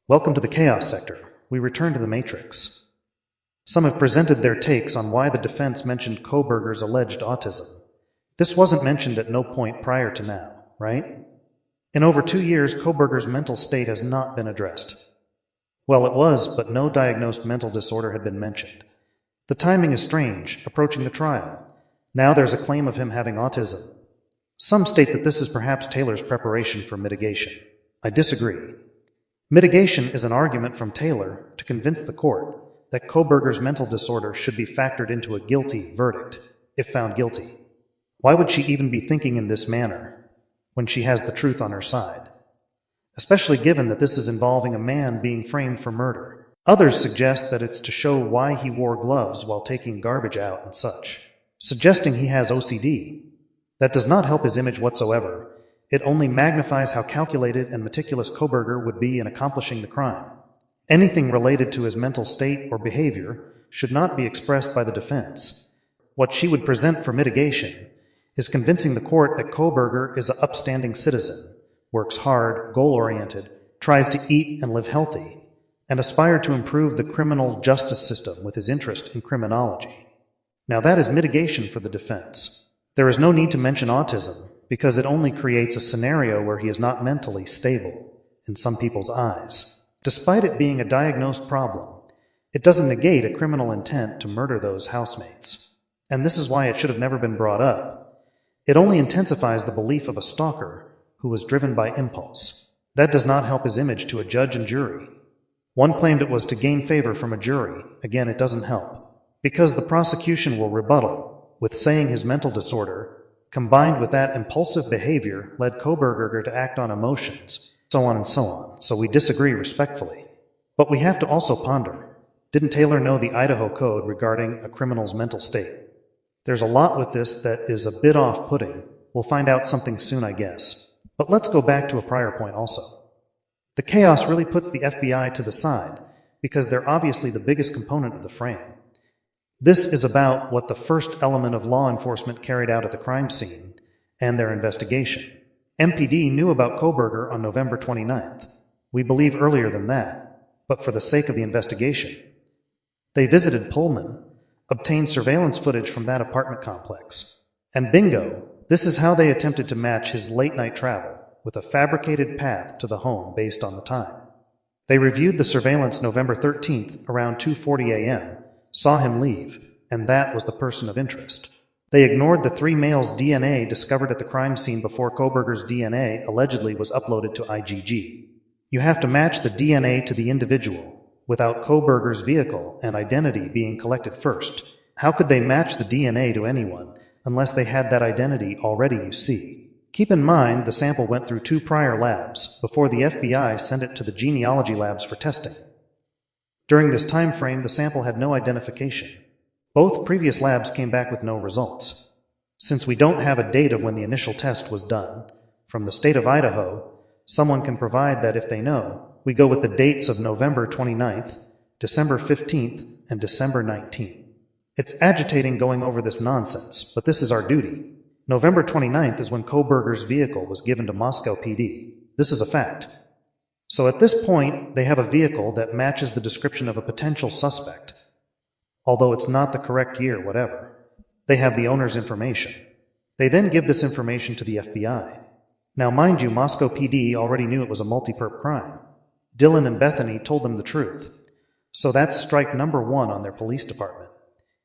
Welcome to the Chaos Sector. We return to the Matrix. Some have presented their takes on why the defense mentioned Kohberger's alleged autism. This wasn't mentioned at no point prior to now, right? In over 2 years, Kohberger's mental state has not been addressed. Well, it was, but no diagnosed mental disorder had been mentioned. The timing is strange, approaching the trial. Now there's a claim of him having autism. Some state that this is perhaps Taylor's preparation for mitigation. I disagree. Mitigation is an argument from Taylor to convince the court that Kohberger's mental disorder should be factored into a guilty verdict, if found guilty. Why would she even be thinking in this manner when she has the truth on her side? Especially given that this is involving a man being framed for murder. Others suggest that it's to show why he wore gloves while taking garbage out and such, suggesting he has OCD. That does not help his image whatsoever. It only magnifies how calculated and meticulous Kohberger would be in accomplishing the crime. Anything related to his mental state or behavior should not be expressed by the defense. What she would present for mitigation is convincing the court that Kohberger is an upstanding citizen, works hard, goal-oriented, tries to eat and live healthy, and aspire to improve the criminal justice system with his interest in criminology. Now that is mitigation for the defense. There is no need to mention autism, because it only creates a scenario where he is not mentally stable in some people's eyes. Despite it being a diagnosed problem, it doesn't negate a criminal intent to murder those housemates. And this is why it should have never been brought up. It only intensifies the belief of a stalker who was driven by impulse. That does not help his image to a judge and jury. One claimed it was to gain favor from a jury. Again, it doesn't help, because the prosecution will rebuttal with saying his mental disorder, combined with that impulsive behavior, led Kohberger to act on emotions, so on and so on. So we disagree respectfully. But we have to also ponder, didn't Taylor know the Idaho code regarding a criminal's mental state? There's a lot with this that is a bit off-putting. We'll find out something soon, I guess. But let's go back to a prior point also. The chaos really puts the FBI to the side, because they're obviously the biggest component of the frame. This is about what the first element of law enforcement carried out at the crime scene and their investigation. MPD knew about Kohberger on November 29th. We believe earlier than that, but for the sake of the investigation. They visited Pullman, obtained surveillance footage from that apartment complex. And bingo, this is how they attempted to match his late-night travel with a fabricated path to the home based on the time. They reviewed the surveillance November 13th around 2:40 a.m., saw him leave, and that was the person of interest. They ignored the 3 males' DNA discovered at the crime scene before Kohberger's DNA allegedly was uploaded to IgG. You have to match the DNA to the individual without Kohberger's vehicle and identity being collected first. How could they match the DNA to anyone unless they had that identity already, you see? Keep in mind the sample went through 2 prior labs before the FBI sent it to the genealogy labs for testing. During this time frame, the sample had no identification. Both previous labs came back with no results. Since we don't have a date of when the initial test was done, from the state of Idaho, someone can provide that if they know. We go with the dates of November 29th, December 15th, and December 19th. It's agitating going over this nonsense, but this is our duty. November 29th is when Kohberger's vehicle was given to Moscow PD. This is a fact. So at this point, they have a vehicle that matches the description of a potential suspect. Although it's not the correct year, whatever. They have the owner's information. They then give this information to the FBI. Now mind you, Moscow PD already knew it was a multi-perp crime. Dylan and Bethany told them the truth. So that's strike number 1 on their police department.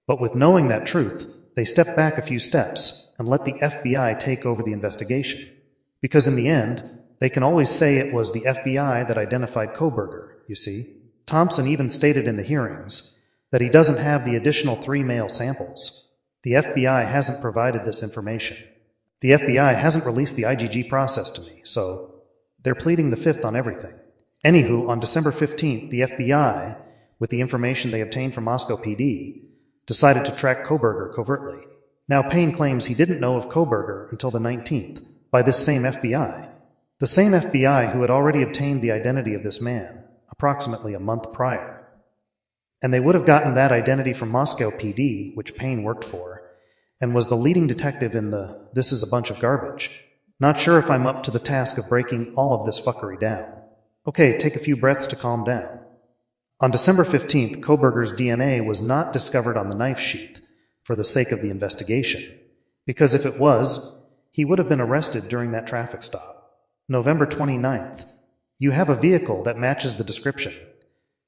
But with knowing that truth, they step back a few steps and let the FBI take over the investigation. Because in the end, they can always say it was the FBI that identified Kohberger, you see. Thompson even stated in the hearings that he doesn't have the additional 3 male samples. The FBI hasn't provided this information. The FBI hasn't released the IgG process to me, so they're pleading the 5th on everything. Anywho, on December 15th, the FBI, with the information they obtained from Moscow PD, decided to track Kohberger covertly. Now Payne claims he didn't know of Kohberger until the 19th, by this same FBI. The same FBI who had already obtained the identity of this man, approximately a month prior. And they would have gotten that identity from Moscow PD, which Payne worked for, and was the leading detective in the "this is a bunch of garbage." Not sure if I'm up to the task of breaking all of this fuckery down. Okay, take a few breaths to calm down. On December 15th, Koberger's DNA was not discovered on the knife sheath for the sake of the investigation, because if it was, he would have been arrested during that traffic stop. November 29th, you have a vehicle that matches the description.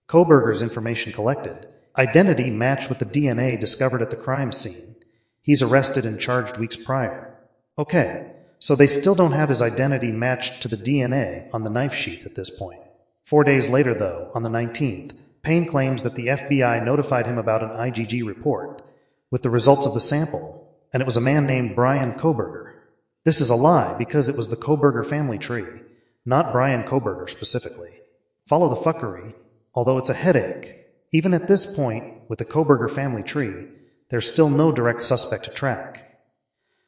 Koberger's information collected. Identity matched with the DNA discovered at the crime scene. He's arrested and charged weeks prior. Okay, so they still don't have his identity matched to the DNA on the knife sheath at this point. 4 days later, though, on the 19th, Payne claims that the FBI notified him about an IgG report with the results of the sample, and it was a man named Brian Koberger. This is a lie because it was the Koberger family tree, not Brian Koberger specifically. Follow the fuckery, although it's a headache. Even at this point, with the Koberger family tree, there's still no direct suspect to track.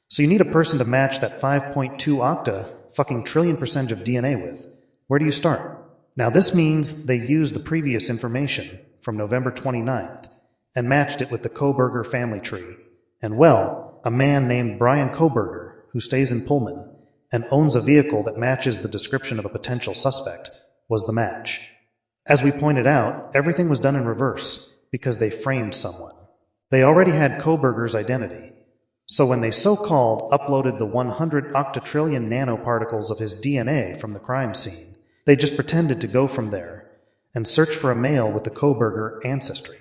So you need a person to match that 5.2 octa fucking trillion percentage of DNA with. Where do you start? Now this means they used the previous information from November 29th and matched it with the Koberger family tree. And well, a man named Brian Koberger, who stays in Pullman and owns a vehicle that matches the description of a potential suspect, was the match. As we pointed out, everything was done in reverse because they framed someone. They already had Koberger's identity. So when they so-called uploaded the 100 octatrillion nanoparticles of his DNA from the crime scene, they just pretended to go from there and search for a male with the Koberger ancestry.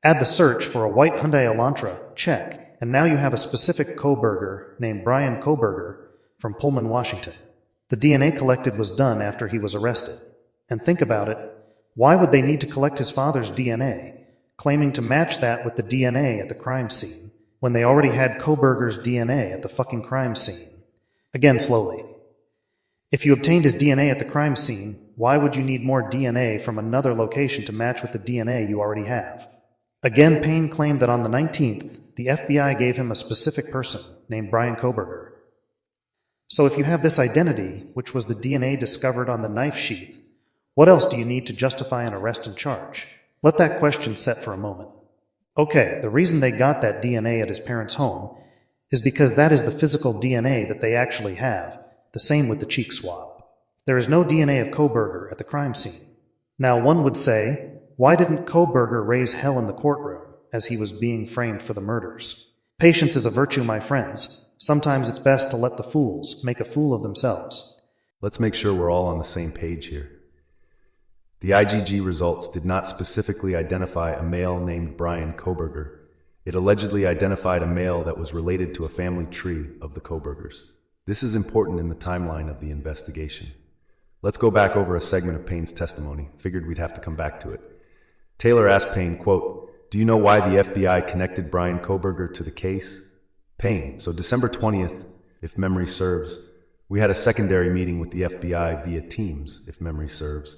Add the search for a white Hyundai Elantra, check, and now you have a specific Koberger named Brian Koberger from Pullman, Washington. The DNA collected was done after he was arrested. And think about it, why would they need to collect his father's DNA, claiming to match that with the DNA at the crime scene, when they already had Koberger's DNA at the fucking crime scene? Again, slowly. If you obtained his DNA at the crime scene, why would you need more DNA from another location to match with the DNA you already have? Again, Payne claimed that on the 19th, the FBI gave him a specific person named Brian Koberger. So if you have this identity, which was the DNA discovered on the knife sheath, what else do you need to justify an arrest and charge? Let that question set for a moment. Okay, the reason they got that DNA at his parents' home is because that is the physical DNA that they actually have, the same with the cheek swab. There is no DNA of Koberger at the crime scene. Now one would say, why didn't Koberger raise hell in the courtroom as he was being framed for the murders? Patience is a virtue, my friends. Sometimes it's best to let the fools make a fool of themselves. Let's make sure we're all on the same page here. The IgG results did not specifically identify a male named Brian Koberger. It allegedly identified a male that was related to a family tree of the Kobergers. This is important in the timeline of the investigation. Let's go back over a segment of Payne's testimony. Figured we'd have to come back to it. Taylor asked Payne, quote, "Do you know why the FBI connected Brian Koberger to the case?" Payne, so December 20th, if memory serves, we had a secondary meeting with the FBI via Teams, if memory serves,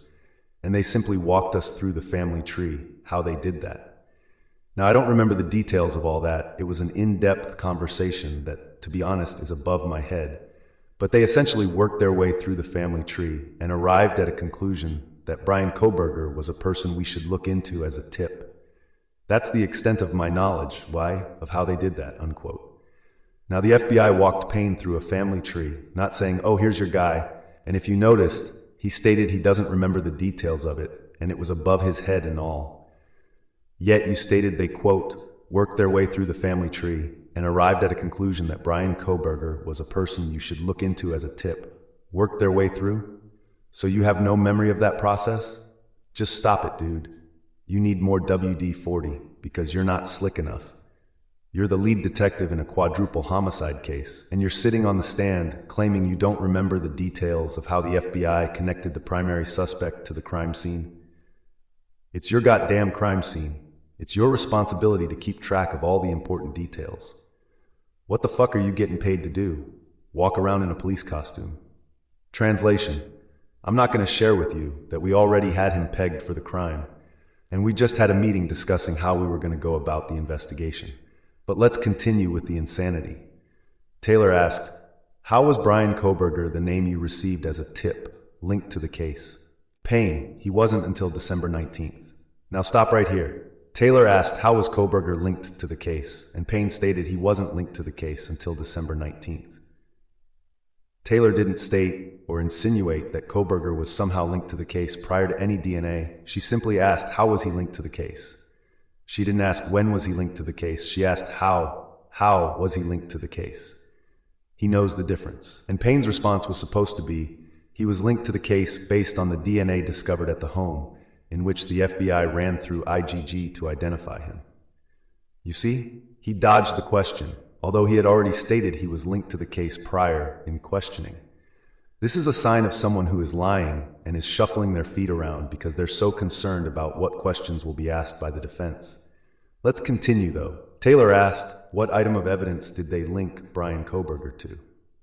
and they simply walked us through the family tree, how they did that. Now, I don't remember the details of all that. It was an in-depth conversation that, to be honest, is above my head. But they essentially worked their way through the family tree and arrived at a conclusion that Brian Koberger was a person we should look into as a tip. That's the extent of my knowledge, why, of how they did that, unquote. Now, the FBI walked Payne through a family tree, not saying, "Oh, here's your guy," and if you noticed, he stated he doesn't remember the details of it, and it was above his head and all. Yet you stated they, quote, worked their way through the family tree and arrived at a conclusion that Brian Koberger was a person you should look into as a tip. Worked their way through? So you have no memory of that process? Just stop it, dude. You need more WD-40 because you're not slick enough. You're the lead detective in a quadruple homicide case, and you're sitting on the stand claiming you don't remember the details of how the FBI connected the primary suspect to the crime scene. It's your goddamn crime scene. It's your responsibility to keep track of all the important details. What the fuck are you getting paid to do? Walk around in a police costume. Translation: I'm not going to share with you that we already had him pegged for the crime, and we just had a meeting discussing how we were going to go about the investigation. But let's continue with the insanity. Taylor asked, how was Brian Koberger the name you received as a tip linked to the case? Payne, he wasn't until December 19th. Now stop right here. Taylor asked how was Koberger linked to the case, and Payne stated he wasn't linked to the case until December 19th. Taylor didn't state or insinuate that Koberger was somehow linked to the case prior to any DNA. She simply asked, how was he linked to the case? She didn't ask when was he linked to the case. She asked how was he linked to the case? He knows the difference. And Payne's response was supposed to be, he was linked to the case based on the DNA discovered at the home, in which the FBI ran through IGG to identify him. You see, he dodged the question, although he had already stated he was linked to the case prior in questioning. This is a sign of someone who is lying and is shuffling their feet around because they're so concerned about what questions will be asked by the defense. Let's continue though. Taylor asked, what item of evidence did they link Brian Koberger to?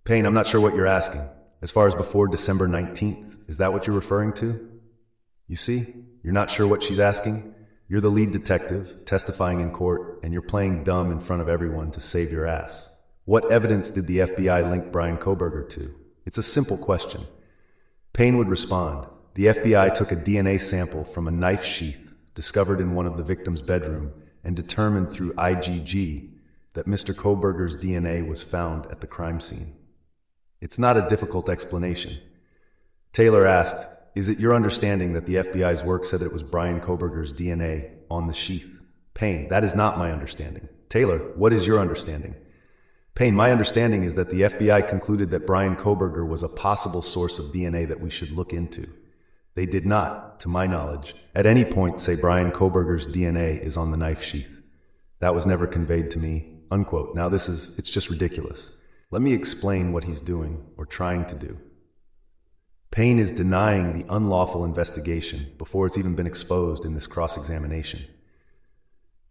Payne, I'm not sure what you're asking. As far as before December 19th, is that what you're referring to? You see, you're not sure what she's asking? You're the lead detective, testifying in court, and you're playing dumb in front of everyone to save your ass. What evidence did the FBI link Brian Koberger to? It's a simple question. Payne would respond, the FBI took a DNA sample from a knife sheath discovered in one of the victim's bedroom and determined through IGG that Mr. Koberger's DNA was found at the crime scene. It's not a difficult explanation. Taylor asked, is it your understanding that the FBI's work said that it was Brian Koberger's DNA on the sheath? Payne, that is not my understanding. Taylor, what is your understanding? Payne, my understanding is that the FBI concluded that Brian Koberger was a possible source of DNA that we should look into. They did not, to my knowledge, at any point say Brian Koberger's DNA is on the knife sheath. That was never conveyed to me, unquote. Now it's just ridiculous. Let me explain what he's doing, or trying to do. Payne is denying the unlawful investigation before it's even been exposed in this cross-examination.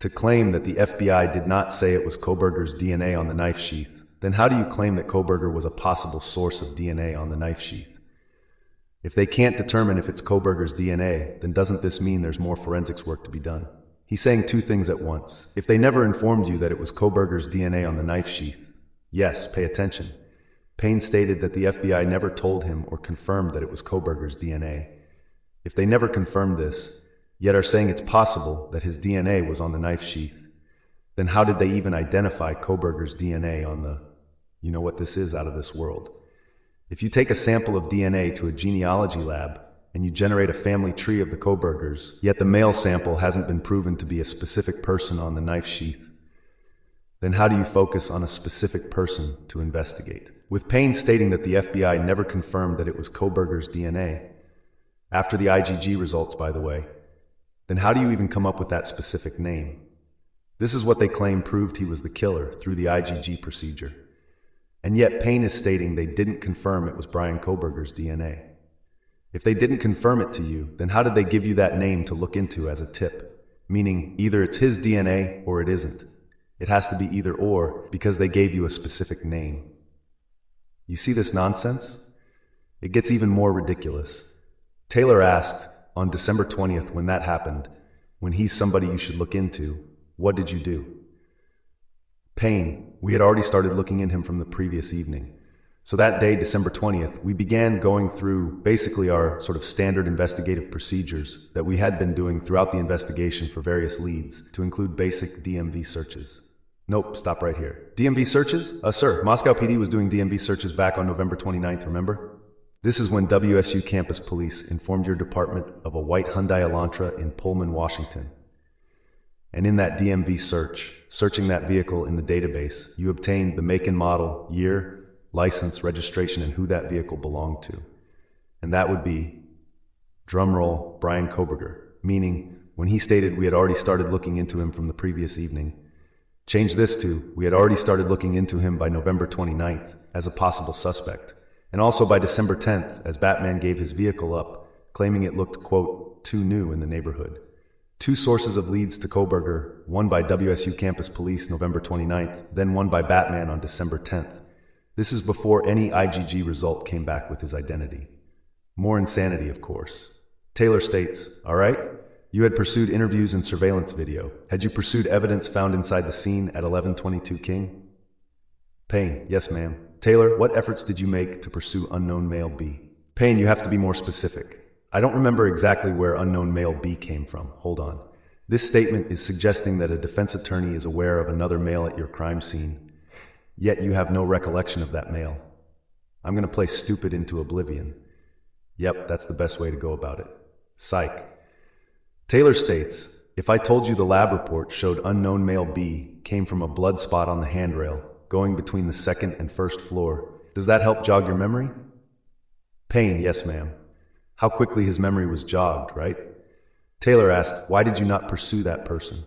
To claim that the FBI did not say it was Koberger's DNA on the knife sheath, then how do you claim that Koberger was a possible source of DNA on the knife sheath? If they can't determine if it's Koberger's DNA, then doesn't this mean there's more forensics work to be done? He's saying two things at once. If they never informed you that it was Koberger's DNA on the knife sheath, yes, pay attention. Payne stated that the FBI never told him or confirmed that it was Koberger's DNA. If they never confirmed this, yet are saying it's possible that his DNA was on the knife sheath, then how did they even identify Koberger's DNA on the, you know what this is, out of this world? If you take a sample of DNA to a genealogy lab and you generate a family tree of the Kobergers, yet the male sample hasn't been proven to be a specific person on the knife sheath, then how do you focus on a specific person to investigate? With Payne stating that the FBI never confirmed that it was Koberger's DNA, after the IGG results, by the way, then how do you even come up with that specific name? This is what they claim proved he was the killer through the IGG procedure. And yet Payne is stating they didn't confirm it was Brian Koberger's DNA. If they didn't confirm it to you, then how did they give you that name to look into as a tip? Meaning either it's his DNA or it isn't. It has to be either or because they gave you a specific name. You see this nonsense? It gets even more ridiculous. Taylor asked, on December 20th, when that happened, when he's somebody you should look into, what did you do? Payne, we had already started looking in him from the previous evening. So that day, December 20th, we began going through basically our sort of standard investigative procedures that we had been doing throughout the investigation for various leads, to include basic DMV searches. Nope, stop right here. DMV searches? Sir, Moscow PD was doing DMV searches back on November 29th, remember? This is when WSU campus police informed your department of a white Hyundai Elantra in Pullman, Washington. And in that DMV search, searching that vehicle in the database, you obtained the make and model, year, license, registration, and who that vehicle belonged to. And that would be, drumroll, Brian Koberger, meaning when he stated we had already started looking into him from the previous evening. Change this to, we had already started looking into him by November 29th as a possible suspect. And also by December 10th, as Batman gave his vehicle up, claiming it looked, quote, too new in the neighborhood. Two sources of leads to Koberger, one by WSU campus police November 29th, then one by Batman on December 10th. This is before any IGG result came back with his identity. More insanity, of course. Taylor states, all right, you had pursued interviews and surveillance video. Had you pursued evidence found inside the scene at 1122 King? Payne, yes ma'am. Taylor, what efforts did you make to pursue unknown male B? Payne, you have to be more specific. I don't remember exactly where unknown male B came from. Hold on. This statement is suggesting that a defense attorney is aware of another male at your crime scene, yet you have no recollection of that male. I'm going to play stupid into oblivion. Yep, that's the best way to go about it. Psych. Taylor states, if I told you the lab report showed unknown male B came from a blood spot on the handrail, going between the second and first floor, does that help jog your memory? Payne, yes ma'am. How quickly his memory was jogged, right? Taylor asked, why did you not pursue that person?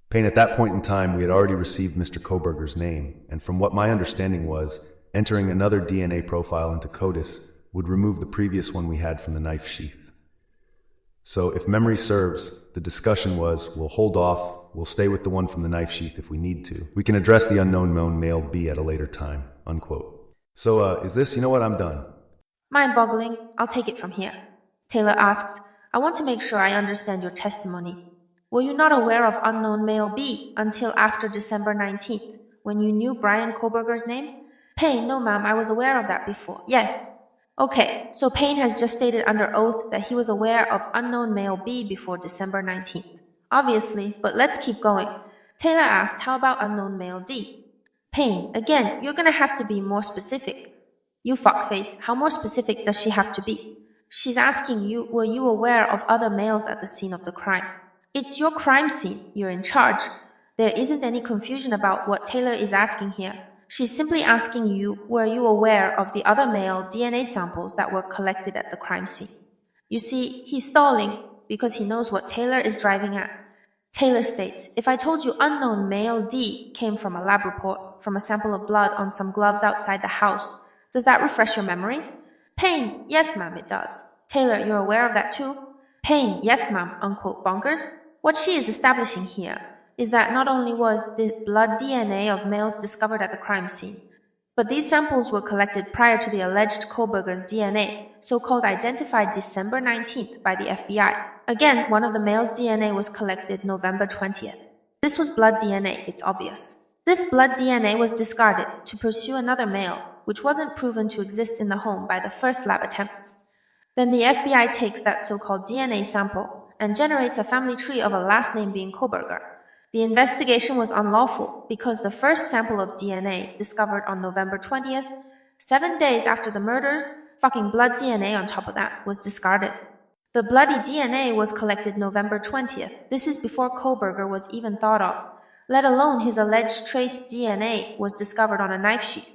Payne, at that point in time, we had already received Mr. Koberger's name, and from what my understanding was, entering another DNA profile into CODIS would remove the previous one we had from the knife sheath. So, if memory serves, the discussion was, we'll hold off, we'll stay with the one from the knife sheath if we need to. We can address the unknown known male B at a later time, unquote. So, is this, I'm done. Mind-boggling. I'll take it from here. Taylor asked, I want to make sure I understand your testimony. Were you not aware of unknown male B until after December 19th, when you knew Brian Koberger's name? Payne, no ma'am, I was aware of that before. Yes. Okay, so Payne has just stated under oath that he was aware of unknown male B before December 19th. Obviously, but let's keep going. Taylor asked, how about unknown male D? Payne, again, you're gonna have to be more specific. You fuckface, how more specific does she have to be? She's asking you, were you aware of other males at the scene of the crime? It's your crime scene, you're in charge. There isn't any confusion about what Taylor is asking here. She's simply asking you, were you aware of the other male DNA samples that were collected at the crime scene? You see, he's stalling because he knows what Taylor is driving at. Taylor states, if I told you unknown male D came from a lab report, from a sample of blood on some gloves outside the house, does that refresh your memory? Payne, yes ma'am, it does. Taylor, you're aware of that too? Payne, yes ma'am, unquote bonkers. What she is establishing here is that not only was the blood DNA of males discovered at the crime scene, but these samples were collected prior to the alleged Koberger's DNA, so-called identified December 19th by the FBI. Again, one of the male's DNA was collected November 20th. This was blood DNA, it's obvious. This blood DNA was discarded to pursue another male, which wasn't proven to exist in the home by the first lab attempts. Then the FBI takes that so-called DNA sample and generates a family tree of a last name being Koberger. The investigation was unlawful because the first sample of DNA discovered on November 20th, 7 days after the murders, fucking blood DNA on top of that, was discarded. The bloody DNA was collected November 20th. This is before Koberger was even thought of, let alone his alleged trace DNA was discovered on a knife sheath.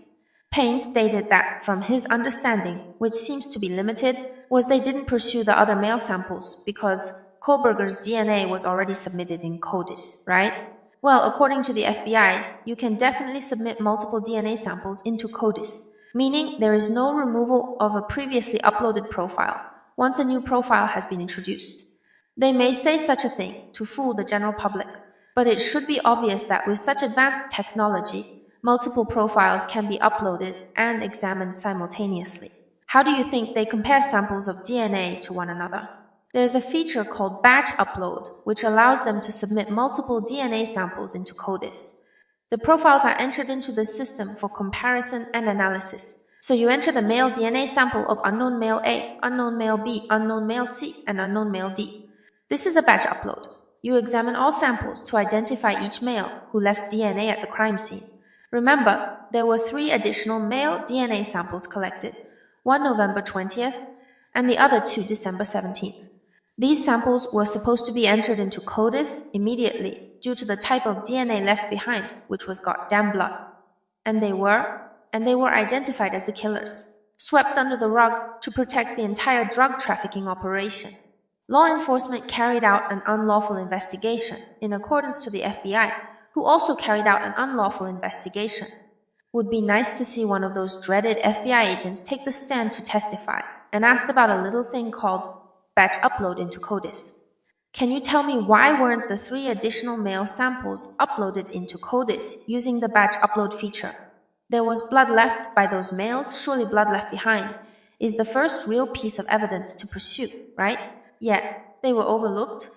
Payne stated that, from his understanding, which seems to be limited, was they didn't pursue the other male samples because Koberger's DNA was already submitted in CODIS, right? Well, according to the FBI, you can definitely submit multiple DNA samples into CODIS, meaning there is no removal of a previously uploaded profile once a new profile has been introduced. They may say such a thing to fool the general public, but it should be obvious that with such advanced technology, multiple profiles can be uploaded and examined simultaneously. How do you think they compare samples of DNA to one another? There's a feature called batch upload, which allows them to submit multiple DNA samples into CODIS. The profiles are entered into the system for comparison and analysis. So you enter the male DNA sample of unknown male A, unknown male B, unknown male C, and unknown male D. This is a batch upload. You examine all samples to identify each male who left DNA at the crime scene. Remember, there were 3 additional male DNA samples collected, one November 20th and the other 2 December 17th. These samples were supposed to be entered into CODIS immediately due to the type of DNA left behind, which was goddamn blood. And they were identified as the killers, swept under the rug to protect the entire drug trafficking operation. Law enforcement carried out an unlawful investigation in accordance to the FBI, who also carried out an unlawful investigation. Would be nice to see one of those dreaded FBI agents take the stand to testify and asked about a little thing called batch upload into CODIS. Can you tell me why weren't the 3 additional male samples uploaded into CODIS using the batch upload feature? There was blood left by those males, surely blood left behind is the first real piece of evidence to pursue, right? Yet, they were overlooked.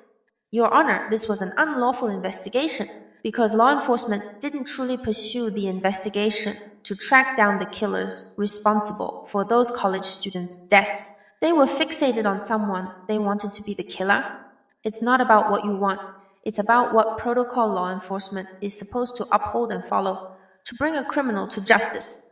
Your Honor, this was an unlawful investigation because law enforcement didn't truly pursue the investigation to track down the killers responsible for those college students' deaths. They were fixated on someone they wanted to be the killer. It's not about what you want. It's about what protocol law enforcement is supposed to uphold and follow to bring a criminal to justice.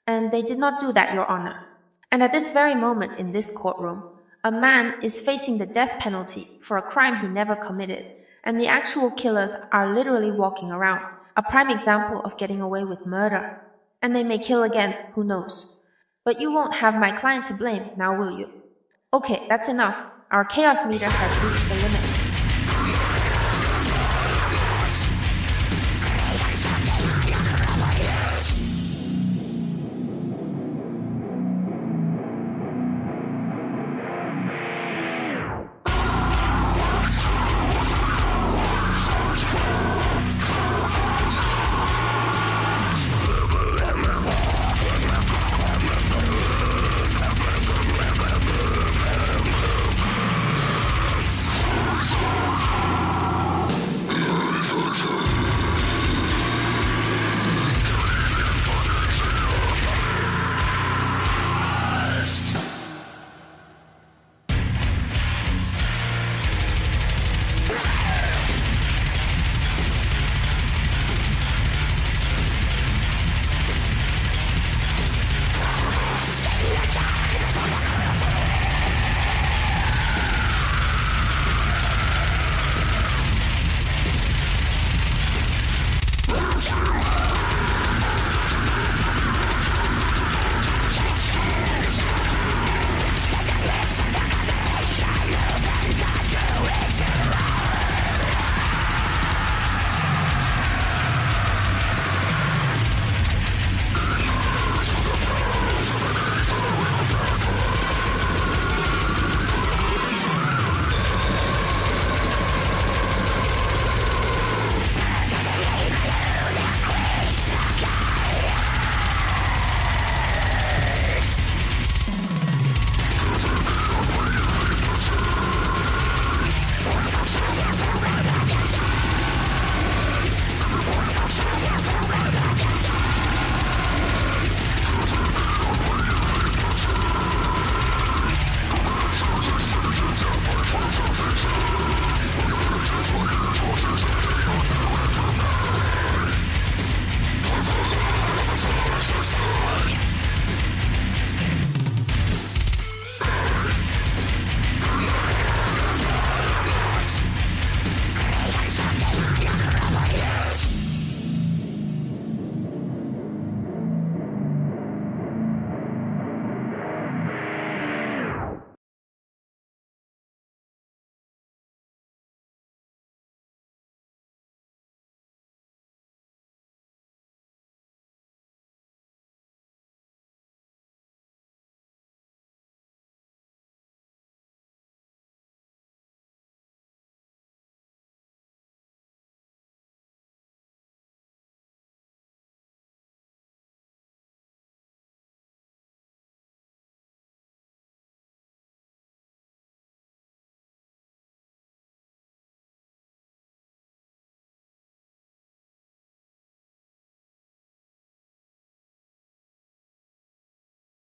And they did not do that, Your Honor. And at this very moment in this courtroom, a man is facing the death penalty for a crime he never committed, and the actual killers are literally walking around, a prime example of getting away with murder. And they may kill again, who knows. But you won't have my client to blame, now will you? Okay, that's enough. Our chaos meter has reached the limit.